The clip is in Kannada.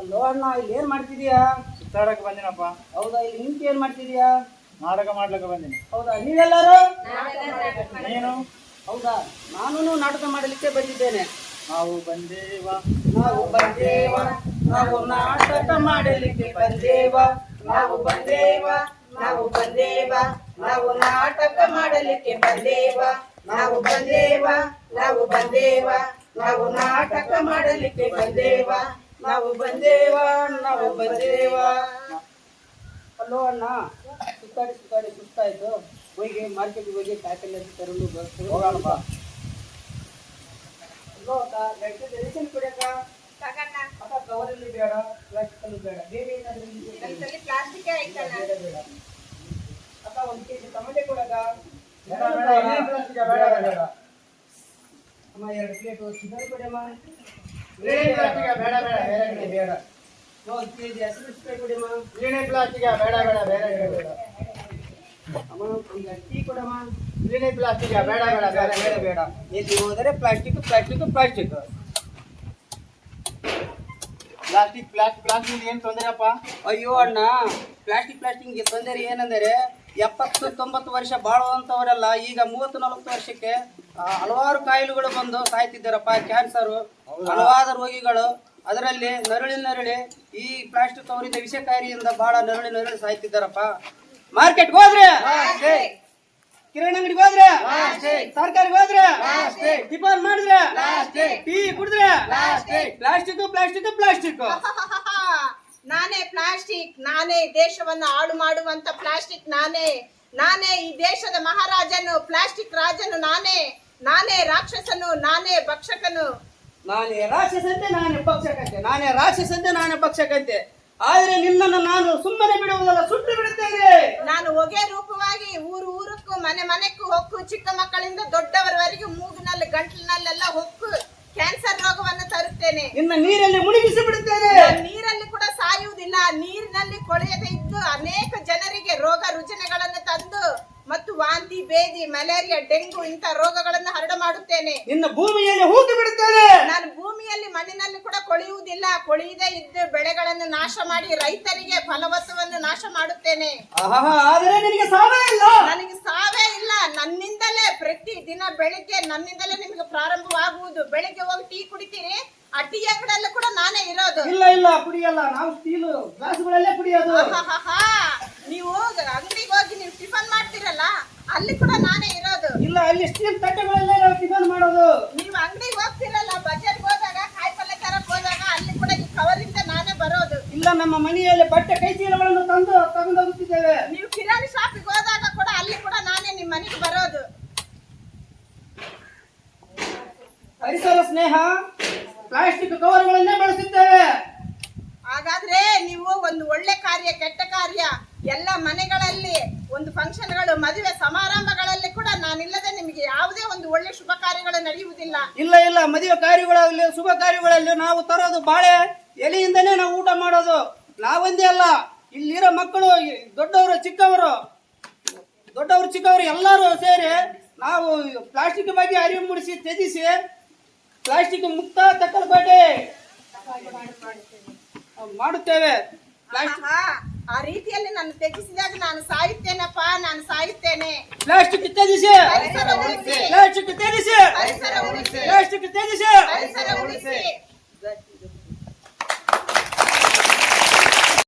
ಅಲ್ಲೋ ಅಣ್ಣ, ಇಲ್ಲಿ ಏನ್ ಮಾಡ್ತಿದೀಯಾ? ಸುತ್ತಾಡಕ್ಕೆ ಬಂದಿನಪ್ಪ. ಹೌದಾ, ಇಲ್ಲಿ ನಿಂತು ಏನ್ ಮಾಡ್ತಿದೀಯಾ? ನಾಟಕ ಮಾಡ್ಲಿಕ್ಕೆ ಬಂದಿನಿ. ಹೌದಾ, ನೀವೆಲ್ಲರೂ? ನೀನು? ಹೌದಾ, ನಾನು ನಾಟಕ ಮಾಡಲಿಕ್ಕೆ ಬಂದಿದ್ದೇನೆ. ನಾವು ಬಂದೇವ, ನಾವು ಬಂದೇವ, ನಾವು ನಾಟಕ ಮಾಡಲಿಕ್ಕೆ ಬಂದೇವ. ನಾವು ಬಂದೇವ, ನಾವು ಬಂದೇವ, ನಾವು ನಾಟಕ ಮಾಡಲಿಕ್ಕೆ ಬಂದೇವ. ನಾವು ಬಂದೇವ, ನಾವು ಬಂದೇವ, ನಾವು ನಾಟಕ ಮಾಡಲಿಕ್ಕೆ ಬಂದೇವ. ನಾವು ಬಂದೇವ, ನಾವು ಬಂದೇವ. ಅಲ್ಲೋ ಅಣ್ಣ, ಸುತ್ತಾಡಿ ಸುತ್ತಾಡಿ ಸುಸ್ತಾಯ್ತು. ಹೋಗಿ ಮಾರ್ಕೆಟ್ಗೆ ಹೋಗಿ ಕಾಯಿಪಲ್ಲೆ ತರಲು ಹೋಗೋಣಪ್ಪ. ಮೆಡಿಸಿನ್ ಕುಡಿಯಕ ಅಕ್ಕ, ಕವರಲ್ಲಿ ಬೇಡ, ಪ್ಲಾಸ್ಟಿಕ್ ಅಲ್ಲಿ ಬೇಡ, ಬೇರೆ ಏನಾದ್ರೂ ಬೇಡ ಬೇಡ. ಅಕ್ಕ, 1 kg ಟೊಮೆಟೊ ಕೊಡಕ. ಬೇಡ ಬೇಡ ಬೇಡ. ಅಮ್ಮ, 2 ಪ್ಲೇಟ್ ಚಿಕನ್ ಕೊಡಮ್ಮ. ಪ್ಲಾಸ್ಟಿಕ್ ಬೇಡ ಬೇಡ, ಬೇರೆ ಕಡೆ ಬೇಡ. 1 kg ಹಸಿಮೆಣಸಿನಕಾಯಿ ಕೊಡಮ್ಮ. ಪ್ಲಾಸ್ಟಿಕ್ ಬೇಡ ಬೇಡ, ಬೇರೆ ಕಡೆ ಬೇಡ. ಅಮ್ಮ, ಈಗ ಟೀ ಕೊಡಮ್ಮ. ಪ್ಲಾಸ್ಟಿಕ್ ಬೇಡ ಬೇಡ, ಬೇರೆ ಕಡೆ ಬೇಡ. ಎಲ್ಲಿ ಹೋದರೆ ಪ್ಲಾಸ್ಟಿಕ್ ಪ್ಲಾಸ್ಟಿಕ್ ಪ್ಲಾಸ್ಟಿಕ್. ಪ್ಲಾಸ್ಟಿಕ್ ಏನ್ ತೊಂದರೆಪ್ಪ? ಅಯ್ಯೋ ಅಣ್ಣ, ಪ್ಲಾಸ್ಟಿಕ್ ತೊಂದರೆ ಏನೆಂದರೆ 70-90 ವರ್ಷ ಬಾಳುವಂಥವರೆಲ್ಲ ಈಗ 30-40 ವರ್ಷಕ್ಕೆ ಹಲವಾರು ಕಾಯಿಲೆಗಳು ಬಂದು ಸಾಯ್ತಿದ್ದಾರಪ್ಪ. ಕ್ಯಾನ್ಸರು, ಹಲವಾರು ರೋಗಿಗಳು, ಅದರಲ್ಲಿ ನರಳಿ ಈ ಪ್ಲಾಸ್ಟಿಕ್ ಅವರಿಂದ ವಿಷಕಾರಿಯಿಂದ ಬಹಳ ನರಳಿ ಸಾಯ್ತಿದ್ದಾರಪ್ಪ. ಮಾರ್ಕೆಟ್ಗೆ ಹೋದ್ರೆ, ಕಿರಾಣಿ ಅಂಗಡಿಗೆ ಹೋದ್ರೆ, ತರಕಾರಿಗೆ ಹೋದ್ರೆ, ಟಿಫನ್ ಮಾಡಿದ್ರೆ, ಟೀ ಕುಡಿದ್ರೆ ಪ್ಲಾಸ್ಟಿಕ್ ಪ್ಲಾಸ್ಟಿಕ್ ಪ್ಲಾಸ್ಟಿಕ್. ನಾನೇ ಪ್ಲಾಸ್ಟಿಕ್, ನಾನೇ ದೇಶವನ್ನ ಹಾಳು ಮಾಡುವಂತ ಪ್ಲಾಸ್ಟಿಕ್, ನಾನೇ ಈ ದೇಶದ ಮಹಾರಾಜನು, ಪ್ಲಾಸ್ಟಿಕ್ ರಾಜನು ನಾನೇ ರಾಕ್ಷಸನು, ನಾನೇ ಭಕ್ಷಕನು. ನಾನೇ ರಾಕ್ಷಸಂತೆ, ನಾನೇ ಪಕ್ಷಕಂತೆ, ನಾನೇ ರಾಕ್ಷಸಂತೆ, ನಾನೇ ಪಕ್ಷಕಂತೆ. ಆದ್ರೆ ನಿನ್ನನ್ನು ನಾನು ಸುಮ್ಮನೆ ಬಿಡುವುದಲ್ಲ, ಸುಟ್ಟು ಬಿಡುತ್ತೇನೆ. ನಾನು ಹೊಗೆ ರೂಪವಾಗಿ ಊರಕ್ಕೂ ಮನೆಗೂ ಹೊಕ್ಕು, ಚಿಕ್ಕ ಮಕ್ಕಳಿಂದ ದೊಡ್ಡವರವರೆಗೆ ಮೂಗಿನಲ್ಲಿ ಗಂಟಲಿನಲ್ಲೆಲ್ಲ ಹೊಕ್ಕು ಕ್ಯಾನ್ಸರ್ ರೋಗವನ್ನು ತರುತ್ತೇನೆ. ನಿನ್ನ ನೀರಲ್ಲಿ ಮುಳುಗಿಸಿ ಬಿಡುತ್ತೇನೆ. ನೀರಲ್ಲಿ ಕೂಡ ಸಾಯುವುದಿಲ್ಲ, ನೀರಿನಲ್ಲಿ ಕೊಳೆಯದೆ ಇದ್ದು ಅನೇಕ ಜನರಿಗೆ ರೋಗ ರುಜಿನಗಳನ್ನು ತಂದು ಮತ್ತು ವಾಂತಿ, ಬೇದಿ, ಮಲೇರಿಯಾ, ಡೆಂಗು ಇಂಥ ರೋಗಗಳನ್ನು ಹರಡ ಮಾಡುತ್ತೇನೆ. ನಿನ್ನ ಭೂಮಿಯಲ್ಲಿ ಹೂತು ಬಿಡುತ್ತೇನೆ. ನಾನು ಭೂಮಿಯಲ್ಲಿ ಮಣ್ಣಿನಲ್ಲಿ ಕೂಡ ಕೊಳೆಯುವುದಿಲ್ಲ, ಕೊಳೆಯದೇ ಇದ್ದು ಬೆಳೆಗಳನ್ನು ನಾಶ ಮಾಡಿ ರೈತರಿಗೆ ಫಲವತ್ತವನ್ನು ನಾಶ ಮಾಡುತ್ತೇನೆ. ಆದರೆ ನಿನಗೆ ಸಾವೇ ಇಲ್ಲ. ನನಗೆ ಸಾವೇ ಇಲ್ಲ. ನನ್ನಿಂದಲೇ ಪ್ರತಿ ದಿನ ಬೆಳಿಗ್ಗೆ ನನ್ನಿಂದಲೇ ನಿಮಗೆ ಪ್ರಾರಂಭವಾಗುವುದು. ಬೆಳಿಗ್ಗೆ ಹೋಗಿ ಟೀ ಕುಡಿತೀರಿ, ಆ ಟೀ ಅಂಗಡಿಯಲ್ಲೂ ಕೂಡ ನಾನೇ ಇರೋದು. ಇಲ್ಲ ಕುಡಿಯಲ್ಲ, ನಾವು ಸ್ಟೀಲ್ ಗ್ಲಾಸ್ಗಳಲ್ಲೇ ಕುಡಿಯೋದು. ನೀವು ಅಂಗಡಿಗೆ ಹೋಗಿ ನೀವು ಟಿಫನ್ ಮಾಡ್ತೀರಲ್ಲ, ಅಲ್ಲಿ ಕೂಡ ನಾನೇ ಇರೋದು. ಇಲ್ಲ, ಅಲ್ಲಿ ಸ್ಟೀಲ್ ತಟ್ಟೆಗಳಲ್ಲೇ ನಾವು ಟಿಫನ್ ಮಾಡೋದು. ನೀವು ಅಂಗಡಿಗೆ ಹೋಗ್ತಿರಲ್ಲ, ಬಜಾರ್ಗೆ ಹೋದಾಗ ಕಾಯಿಪಲ್ಲೆ ತರಕ್ ಹೋದಾಗ ಅಲ್ಲಿ ಕೂಡ ಈ ಕವರಿಂದ ನಾನೇ ಬರೋದು. ಇಲ್ಲ, ನಮ್ಮ ಮನೆಯಲ್ಲಿ ಬಟ್ಟೆ ಕೈ ಚೀಲಗಳನ್ನು ತಗೊಂಡು ಹೋಗುತ್ತಿದ್ದೇವೆ. ನೀವು ಕಿರಾಣಿ ಶಾಪಿಗೆ ಹೋದಾಗ ಕೂಡ ಅಲ್ಲಿ ಕೂಡ ನಾನೇ ನಿಮ್ಮ ಮನೆಗೆ ಬರೋದು. ಪರಿಸರ ಸ್ನೇಹ ಪ್ಲಾಸ್ಟಿಕ್ ಕವರ್ಗಳನ್ನೇ ಬಳಸುತ್ತೇವೆ. ಹಾಗಾದ್ರೆ ನೀವು ಒಂದು ಒಳ್ಳೆ ಕಾರ್ಯ, ಕೆಟ್ಟ ಕಾರ್ಯ ಎಲ್ಲ ಮನೆಗಳಲ್ಲಿ ಒಂದು ಫಂಕ್ಷನ್ಗಳು, ಮದುವೆ ಸಮಾರಂಭಗಳಲ್ಲಿ ಕೂಡ ನಾನಿಲ್ಲದೆ ನಿಮಗೆ ಯಾವುದೇ ಒಂದು ಒಳ್ಳೆ ಶುಭ ಕಾರ್ಯಗಳು ನಡೆಯುವುದಿಲ್ಲ. ಇಲ್ಲ, ಮದುವೆ ಕಾರ್ಯಗಳಲ್ಲಿ, ಶುಭ ಕಾರ್ಯಗಳಲ್ಲಿ ನಾವು ತರೋದು ಬಾಳೆ ಎಲೆಯಿಂದನೇ ನಾವು ಊಟ ಮಾಡೋದು. ನಾವೊಂದೇ ಅಲ್ಲ, ಇಲ್ಲಿರೋ ಮಕ್ಕಳು, ದೊಡ್ಡವರು ಚಿಕ್ಕವರು ಎಲ್ಲರೂ ಸೇರಿ ನಾವು ಪ್ಲಾಸ್ಟಿಕ್ ಬಗ್ಗೆ ಅರಿವು ಮೂಡಿಸಿ, ತ್ಯಜಿಸಿ ಪ್ಲಾಸ್ಟಿಕ್ ಮುಕ್ತ ತಕ್ಕಲಬೇಡಿ ಮಾಡುತ್ತೇವೆ. ಆ ರೀತಿಯಲ್ಲಿ ನಾನು ತೆಗೆಸಿದಾಗ ನಾನು ಸಾಯುತ್ತೇನಪ್ಪ, ನಾನು ಸಾಯುತ್ತೇನೆ. ಪ್ಲಾಸ್ಟಿಕ್ ತ್ಯಜಿಸಿ, ಪರಿಸರ ಉಳಿಸಿ, ಪ್ಲಾಸ್ಟಿಕ್ ತ್ಯಜಿಸಿ, ಪರಿಸರ ಉಳಿಸಿ, ಪ್ಲಾಸ್ಟಿಕ್ ತ್ಯಜಿಸಿ, ಪರಿಸರ ಉಳಿಸಿ.